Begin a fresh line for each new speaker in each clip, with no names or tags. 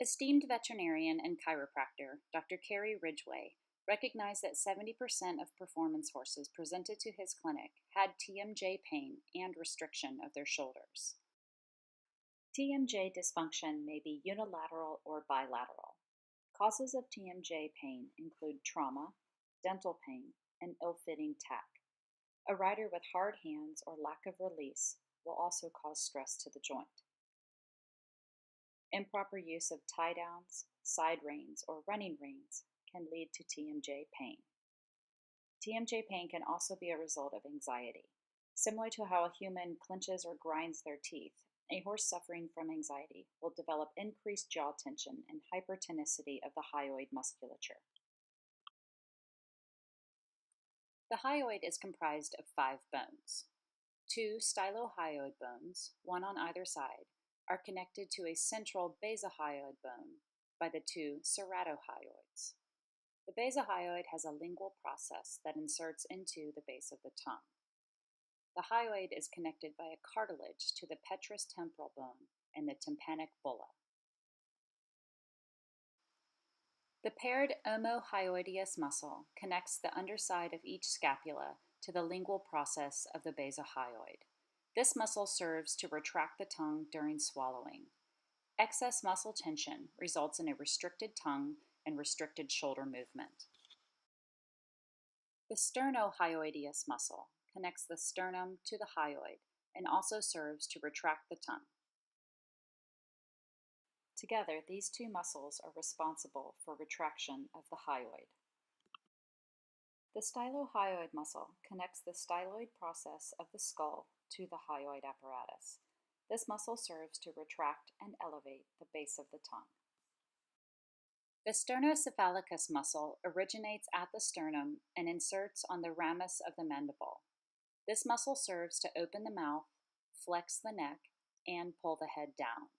Esteemed veterinarian and chiropractor Dr. Carey Ridgway recognized that 70% of performance horses presented to his clinic had TMJ pain and restriction of their shoulders. TMJ dysfunction may be unilateral or bilateral. Causes of TMJ pain include trauma, dental pain, and ill-fitting tack. A rider with hard hands or lack of release will also cause stress to the joint. Improper use of tie downs, side reins, or running reins can lead to TMJ pain. TMJ pain can also be a result of anxiety. Similar to how a human clenches or grinds their teeth, a horse suffering from anxiety will develop increased jaw tension and hypertonicity of the hyoid musculature. The hyoid is comprised of 5 bones. 2 stylohyoid bones, one on either side, are connected to a central basohyoid bone by the 2 ceratohyoids. The basohyoid has a lingual process that inserts into the base of the tongue. The hyoid is connected by a cartilage to the petrous temporal bone and the tympanic bulla. The paired omohyoideus muscle connects the underside of each scapula to the lingual process of the basohyoid. This muscle serves to retract the tongue during swallowing. Excess muscle tension results in a restricted tongue and restricted shoulder movement. The sternohyoideus muscle connects the sternum to the hyoid and also serves to retract the tongue. Together, these 2 muscles are responsible for retraction of the hyoid. The stylohyoid muscle connects the styloid process of the skull to the hyoid apparatus. This muscle serves to retract and elevate the base of the tongue. The sternocephalicus muscle originates at the sternum and inserts on the ramus of the mandible. This muscle serves to open the mouth, flex the neck, and pull the head down.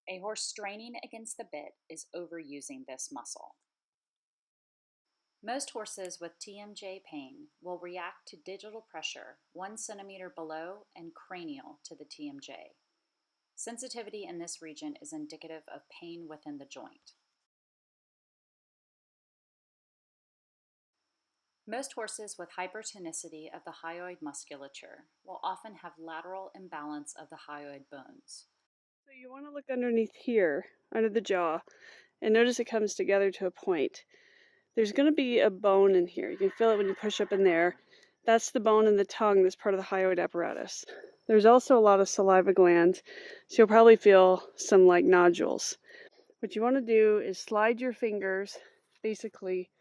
A horse straining against the bit is overusing this muscle. Most horses with TMJ pain will react to digital pressure 1 centimeter below and cranial to the TMJ. Sensitivity in this region is indicative of pain within the joint. Most horses with hypertonicity of the hyoid musculature will often have lateral imbalance of the hyoid bones.
So you want to look underneath here, under the jaw, and notice it comes together to a point. There's going to be a bone in here. You can feel it when you push up in there. That's the bone in the tongue that's part of the hyoid apparatus. There's also a lot of saliva glands, so you'll probably feel some like nodules. What you want to do is slide your fingers basically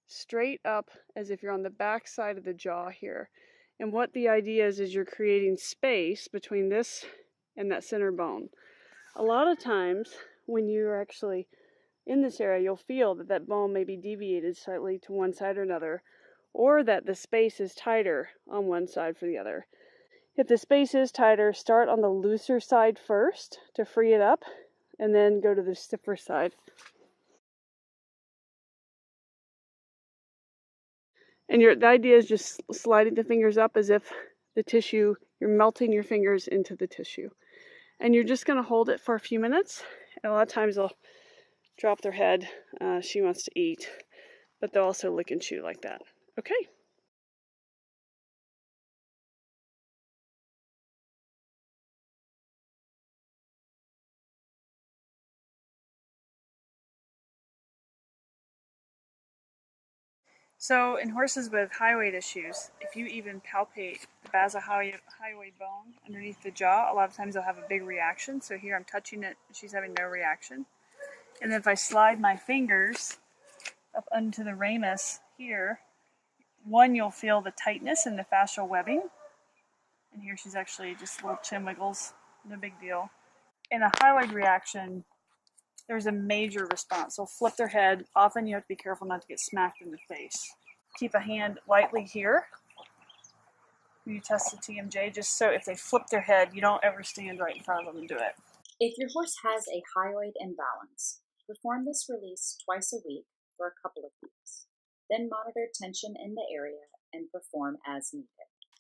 straight up as if you're on the back side of the jaw here. And what the idea is you're creating space between this and that center bone. A lot of times when you're actually in this area, you'll feel that that bone may be deviated slightly to one side or another, or that the space is tighter on one side for the other. If the space is tighter, start on the looser side first to free it up, and then go to the stiffer side. And the idea is just sliding the fingers up as if the tissue, you're melting your fingers into the tissue. And you're just going to hold it for a few minutes. And a lot of times they'll drop their head. She wants to eat, but they'll also lick and chew like that. Okay. So in horses with hyoid issues, if you even palpate the basohyoid bone underneath the jaw, a lot of times they'll have a big reaction. So here I'm touching it, she's having no reaction. And then if I slide my fingers up onto the ramus here, one, you'll feel the tightness in the fascial webbing. And here she's actually just little chin wiggles, no big deal. In a hyoid reaction, there's a major response. They'll flip their head. Often you have to be careful not to get smacked in the face. Keep a hand lightly here when you test the TMJ, just so if they flip their head, you don't ever stand right in front of them and do it.
If your horse has a hyoid imbalance, perform this release twice a week for a couple of weeks. Then monitor tension in the area and perform as needed.